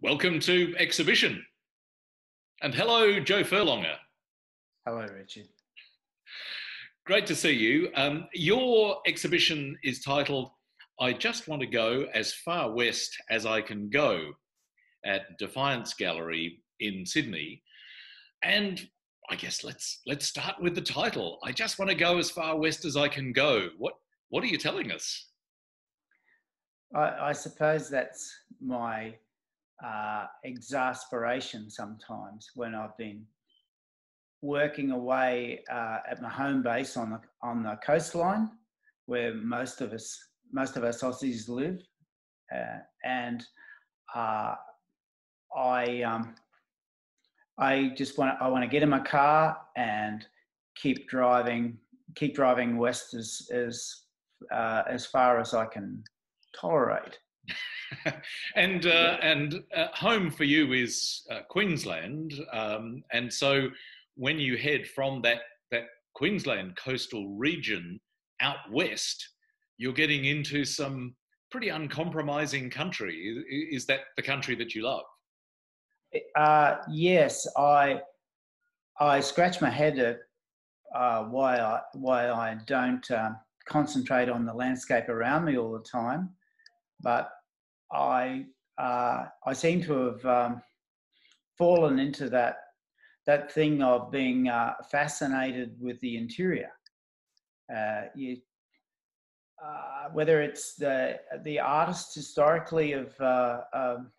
Welcome to Exhibition. And hello, Joe Furlonger. Hello, Richard. Great to see you. Your exhibition is titled, I Just Want to Go As Far West as I Can Go at Defiance Gallery in Sydney. And I guess let's start with the title. I just want to go as far west as I can go. What are you telling us? I suppose that's my exasperation sometimes when I've been working away at my home base on the coastline, where most of us Aussies live, and I want to get in my car and keep driving west as far as I can tolerate. And home for you is Queensland, and so when you head from that Queensland coastal region out west, you're getting into some pretty uncompromising country. Is that the country that you love? Yes, I scratch my head at why I don't concentrate on the landscape around me all the time, but I seem to have fallen into that thing of being fascinated with the interior. Whether it's the artists historically have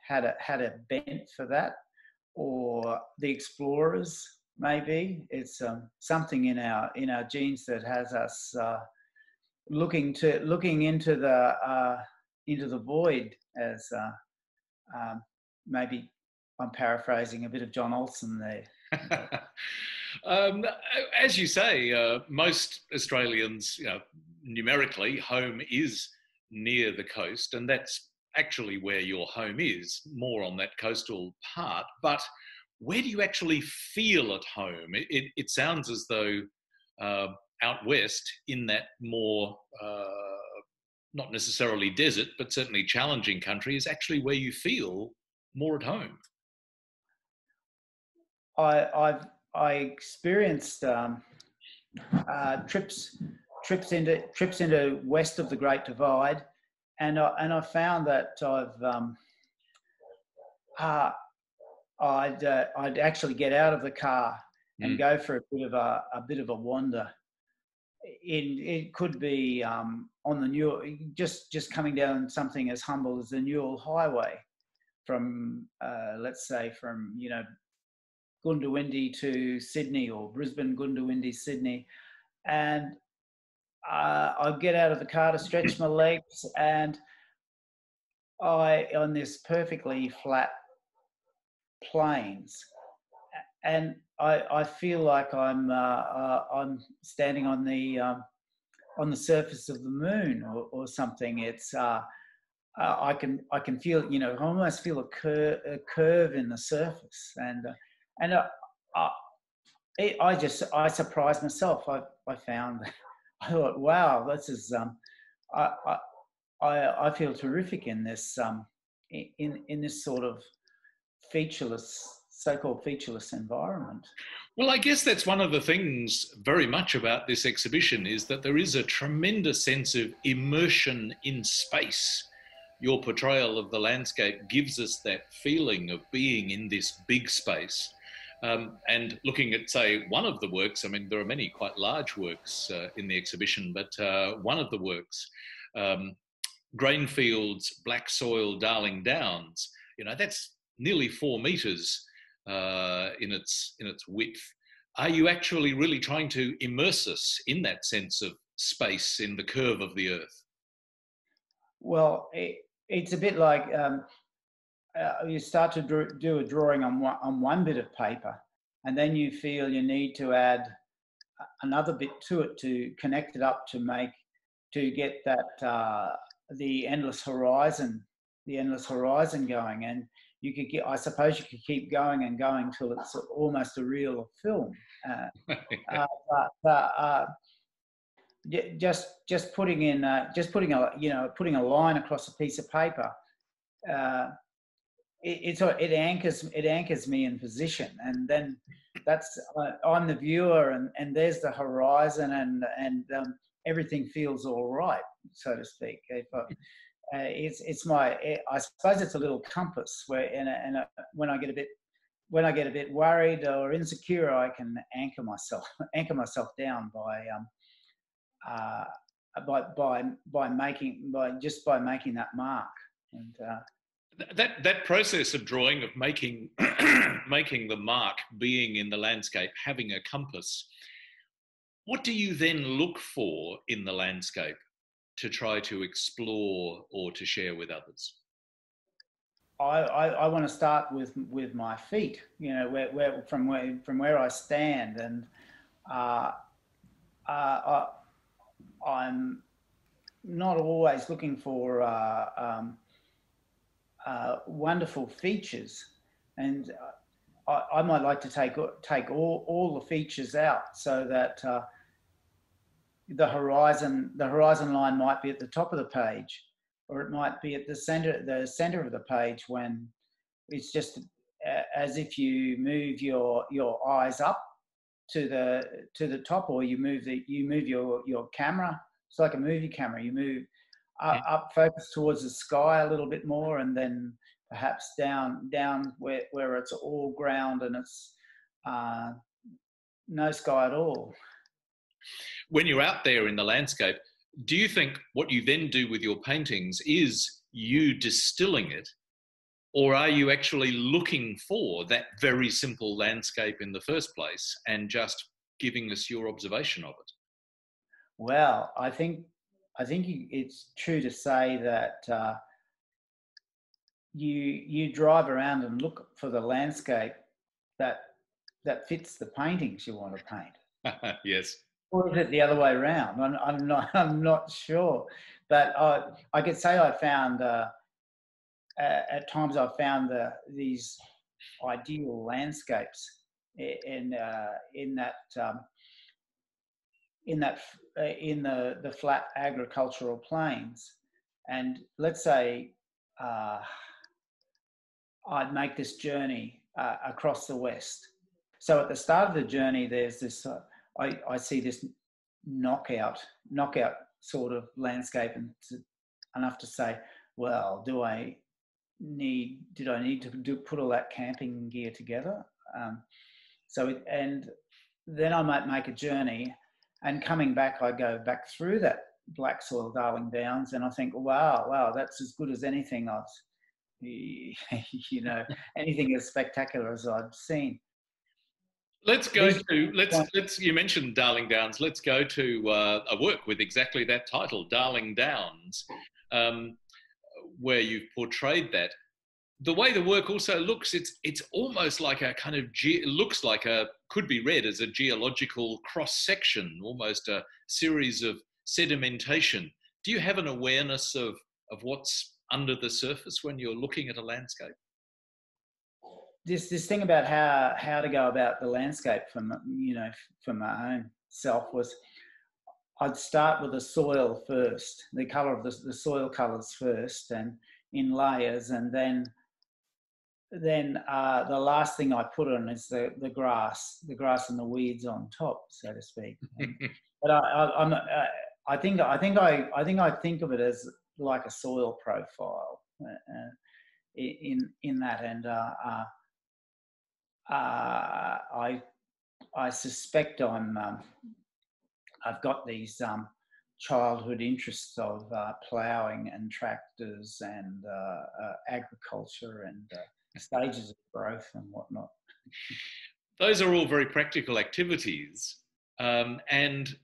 had a bent for that, or the explorers, maybe it's something in our genes that has us looking into the void, as maybe I'm paraphrasing a bit of John Olsen there. As you say, most Australians, numerically, home is near the coast, and that's actually where your home is, more on that coastal part. But where do you actually feel at home? It sounds as though out west, in that more, not necessarily desert, but certainly challenging country, is actually where you feel more at home. I experienced trips into west of the Great Divide, and I found that I'd actually get out of the car and go for a bit of a wander. It could be on the Newell, just coming down something as humble as the Newell Highway from let's say from Goondiwindi to Sydney, or Brisbane, Goondiwindi, Sydney, and I'd get out of the car to stretch my legs, and on this perfectly flat plains, and I feel like I'm standing on the surface of the moon or something. It's I can feel, I almost feel a curve in the surface, and I surprised myself. I found, I thought, wow, this is I feel terrific in this in this sort of so-called featureless environment. Well, I guess that's one of the things very much about this exhibition, is that there is a tremendous sense of immersion in space. Your portrayal of the landscape gives us that feeling of being in this big space. And looking at, say, one of the works, I mean, there are many quite large works in the exhibition, but one of the works, Grainfields, Black Soil, Darling Downs, that's nearly 4 meters in its width. Are you actually really trying to immerse us in that sense of space, in the curve of the earth? Well, it's a bit like you start to do a drawing on one bit of paper, and then you feel you need to add another bit to it to connect it up to get that the endless horizon going, and I suppose you could keep going and going till it's almost a reel of film. Just putting a line across a piece of paper it anchors me in position, and then that's I'm the viewer, and there's the horizon, and everything feels all right, so to speak. If it's my, I suppose it's a little compass where, when I get a bit worried or insecure, I can anchor myself down uh, by making that mark. And that process of drawing, of making making the mark, being in the landscape, having a compass, what do you then look for in the landscape to try to explore or to share with others? I want to start with my feet, from where I stand, and uh, I'm not always looking for wonderful features, and I might like to take all the features out, so that the horizon line might be at the top of the page, or it might be at the center of the page, when it's just as if you move your eyes up to the top, or you move your camera. It's like a movie camera. You move up, focus towards the sky a little bit more, and then perhaps down where it's all ground and it's no sky at all. When you're out there in the landscape, do you think what you then do with your paintings is you distilling it, or are you actually looking for that very simple landscape in the first place and just giving us your observation of it? Well, I think it's true to say that you drive around and look for the landscape that fits the paintings you want to paint. Yes. Or is it the other way around? I'm not sure, but I could say I found at times I've found these ideal landscapes in the flat agricultural plains, and let's say I'd make this journey across the west. So at the start of the journey, there's this. I see this knockout sort of landscape, and enough to say, well, did I need to put all that camping gear together? And then I might make a journey, and coming back, I go back through that black soil Darling Downs, and I think, wow, that's as good as anything anything as spectacular as I've seen. You mentioned Darling Downs. Let's go to a work with exactly that title, Darling Downs, where you've portrayed that. The way the work also looks, it's almost like a kind of, could be read as a geological cross-section, almost a series of sedimentation. Do you have an awareness of what's under the surface when you're looking at a landscape? This thing about how to go about the landscape for my own self was, I'd start with the soil first, the colour of the soil colours first, and in layers, and then the last thing I put on is the grass and the weeds on top, so to speak. But I think I think of it as like a soil profile in that, and I suspect I've got these childhood interests of ploughing and tractors and agriculture and stages of growth and whatnot. Those are all very practical activities, and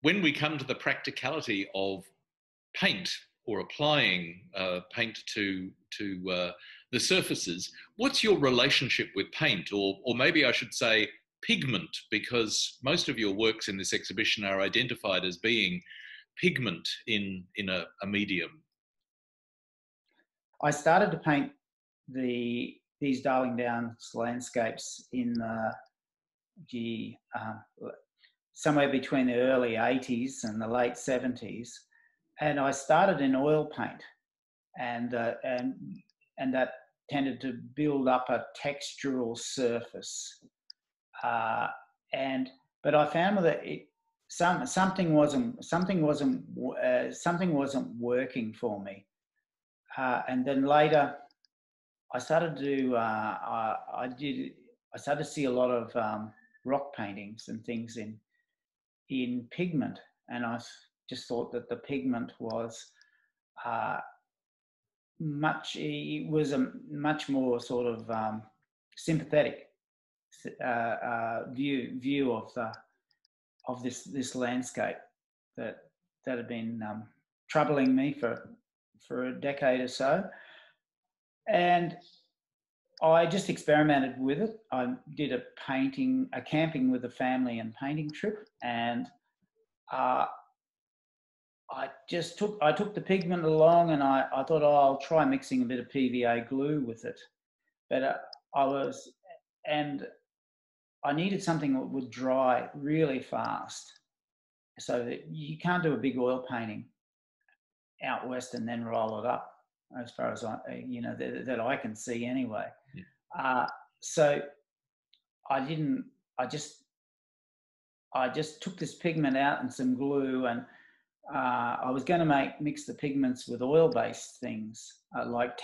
when we come to the practicality of paint or applying paint to the surfaces, what's your relationship with paint, or maybe I should say pigment, because most of your works in this exhibition are identified as being pigment in a medium? I started to paint these Darling Downs landscapes in somewhere between the early 80s and the late 70s, and I started in oil paint, and that tended to build up a textural surface, but I found that something wasn't working for me, and then later I started to I started to see a lot of rock paintings and things in pigment, and I just thought that the pigment was much more sort of sympathetic view of this landscape that had been troubling me for a decade or so, and I just experimented with it. I did a camping with a family and painting trip, and I took the pigment along, and I thought, oh, I'll try mixing a bit of PVA glue with it, but I needed something that would dry really fast, so that you can't do a big oil painting out west and then roll it up, as far as that I can see anyway. Yeah. So I just took this pigment out and some glue, and I was going to mix the pigments with oil-based things like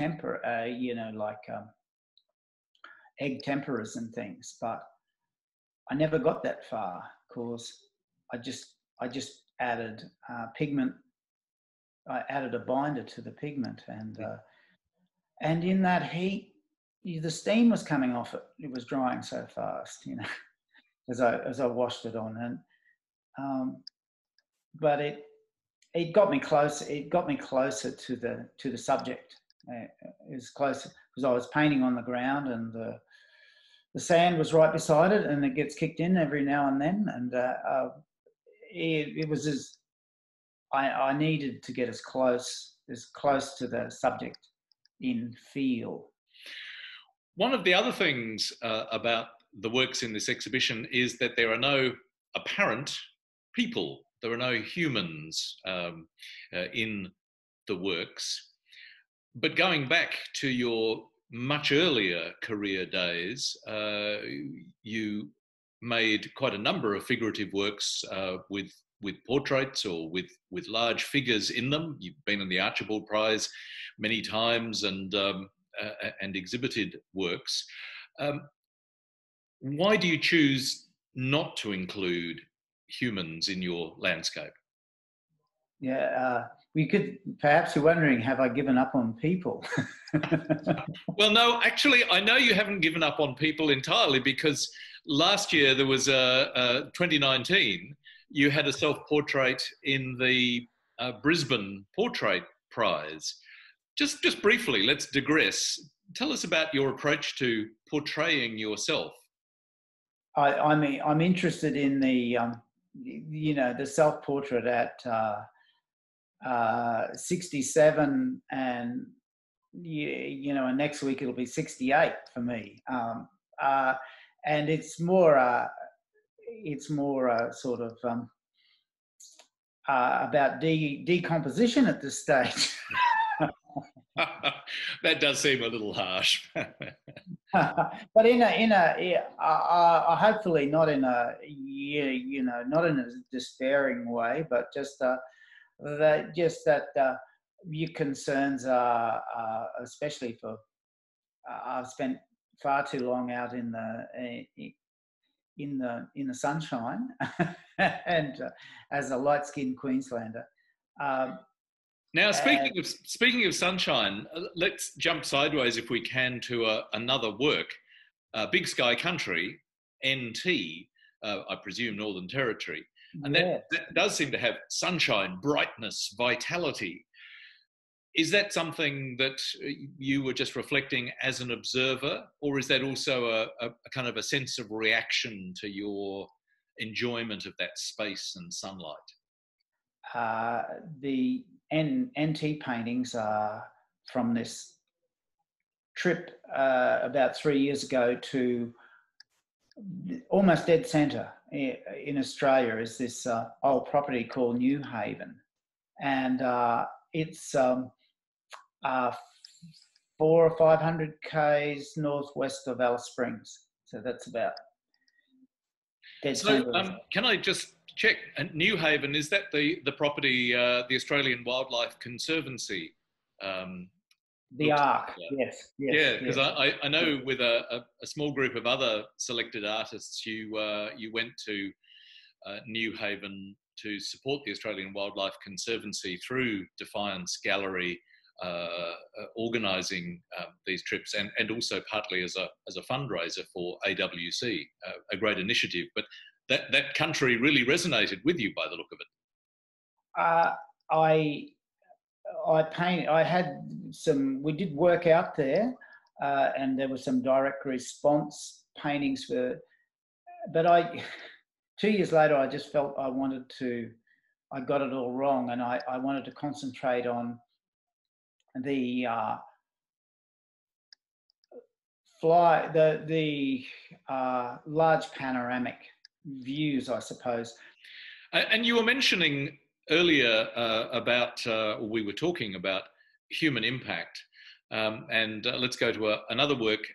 egg temperas and things, but I never got that far because I just added pigment. I added a binder to the pigment, and in that heat, the steam was coming off it. It was drying so fast, as I washed it on, and but it got me close. It got me closer to the subject. It was closer because I was painting on the ground, and the sand was right beside it, and it gets kicked in every now and then, and it was I needed to get as close to the subject in feel. One of the other things about the works in this exhibition is that there are no apparent people. There are no humans in the works. But going back to your much earlier career days, you made quite a number of figurative works with portraits or with large figures in them. You've been in the Archibald Prize many times and exhibited works. Why do you choose not to include humans in your landscape? Yeah, we could perhaps you're wondering, have I given up on people? Well, no, actually, I know you haven't given up on people entirely, because last year there was 2019. You had a self-portrait in the Brisbane Portrait Prize. Just briefly, let's digress. Tell us about your approach to portraying yourself. I'm interested in the the self-portrait at 67, and and next week it'll be 68 for me. And it's more sort of about decomposition at this stage. That does seem a little harsh. But hopefully not in a not in a despairing way, but just that your concerns are especially for I've spent far too long out in the sunshine, and as a light-skinned Queenslander. Now, speaking of sunshine, let's jump sideways, if we can, to another work, Big Sky Country, NT, I presume Northern Territory. And that does seem to have sunshine, brightness, vitality. Is that something that you were just reflecting as an observer, or is that also a kind of a sense of reaction to your enjoyment of that space and sunlight? The NT paintings are from this trip about 3 years ago to almost dead centre in Australia is this old property called New Haven, and it's 400 or 500 k's northwest of Alice Springs. So that's about dead So centre. can I just check, New Haven, is that the property the Australian Wildlife Conservancy The looks Ark, after? yes, Yeah, yes, because yes. I know with a small group of other selected artists, you went to New Haven to support the Australian Wildlife Conservancy through Defiance Gallery, organising these trips, and also partly as a fundraiser for AWC, a great initiative. But that country really resonated with you by the look of it. I had some. We did work out there, and there was some direct response paintings but 2 years later, I just felt I got it all wrong, and I wanted to concentrate on the large panoramic views, I suppose. And you were mentioning earlier about, we were talking about human impact, and let's go to another work,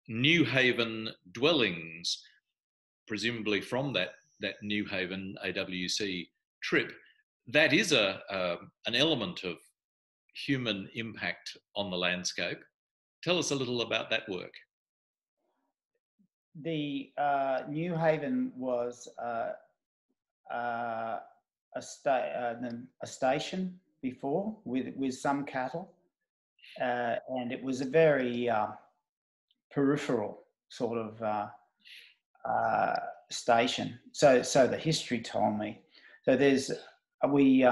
New Haven Dwellings, presumably from that New Haven AWC trip. That is an element of human impact on the landscape. Tell us a little about that work. The New Haven was a station before with some cattle, and it was a very peripheral sort of station. So the history told me. So we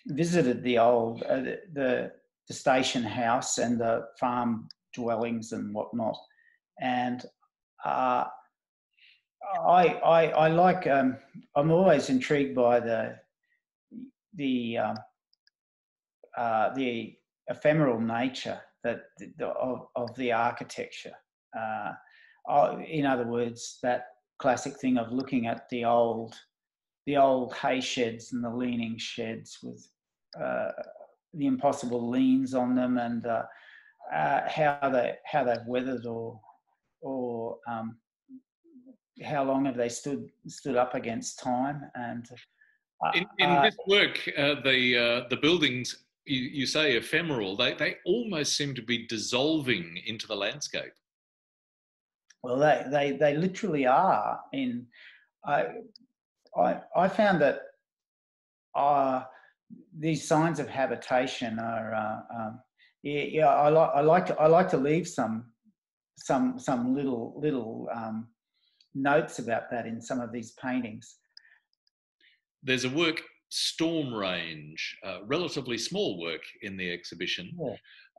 visited the old the station house and the farm dwellings and whatnot, and I like. I'm always intrigued by the ephemeral nature of the architecture. In other words, that classic thing of looking at the old hay sheds and the leaning sheds with the impossible leans on them, and how they've weathered or how long have they stood up against time. And in this work, the buildings, you say ephemeral, they almost seem to be dissolving into the landscape. Well, they literally are. I found that these signs of habitation are I like to leave some little notes about that in some of these paintings. There's a work, Storm Range, relatively small work in the exhibition,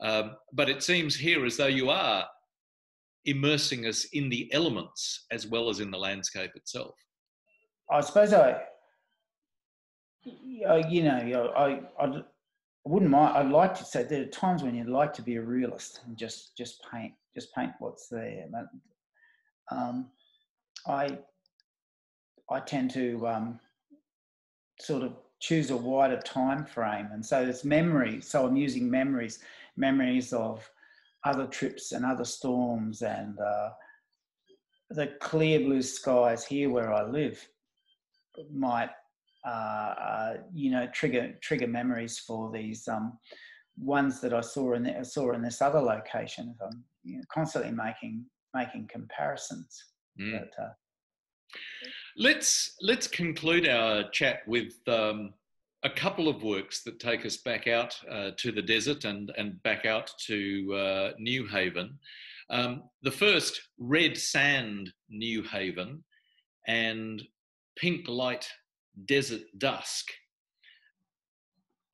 yeah. But it seems here as though you are immersing us in the elements as well as in the landscape itself. I suppose I wouldn't mind. I'd like to say there are times when you'd like to be a realist and just paint what's there. But I tend to sort of choose a wider time frame, and so it's memory. So I'm using memories of other trips and other storms, and the clear blue skies here where I live might trigger memories for these ones that I saw in this other location. I'm constantly making comparisons. Mm. But, let's conclude our chat with a couple of works that take us back out to the desert and back out to New Haven. The first, Red Sand New Haven and Pink Light Desert Dusk.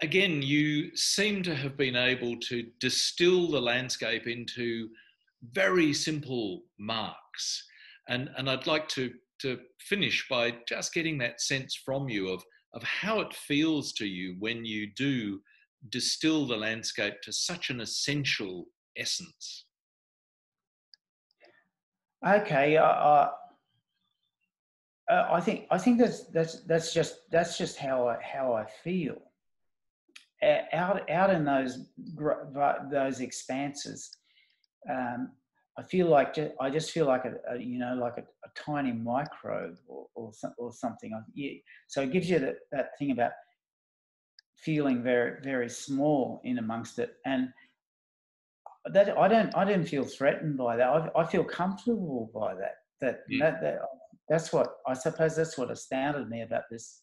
Again, you seem to have been able to distill the landscape into very simple marks. And I'd like to finish by just getting that sense from you of how it feels to you when you do distill the landscape to such an essential essence. Okay, I think that's just how I feel, out in those expanses, I feel like I just feel like a tiny microbe or something. Yeah. So it gives you that thing about feeling very, very small in amongst it, and that I don't feel threatened by that. I feel comfortable by that. That's what I suppose. That's what astounded me about this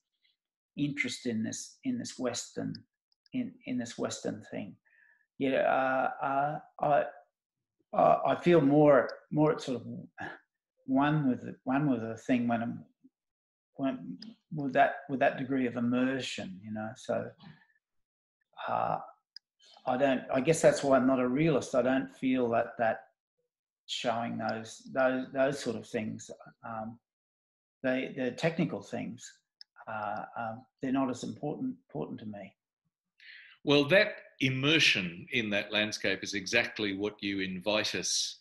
interest in this Western thing. Yeah, I feel more sort of one with the thing when with that degree of immersion, So I guess that's why I'm not a realist. I don't feel that showing those sort of things, the technical things, they're not as important to me. Well, that immersion in that landscape is exactly what you invite us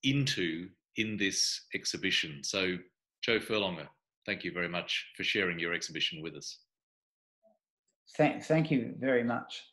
into in this exhibition. So, Joe Furlonger, thank you very much for sharing your exhibition with us. Thank you very much.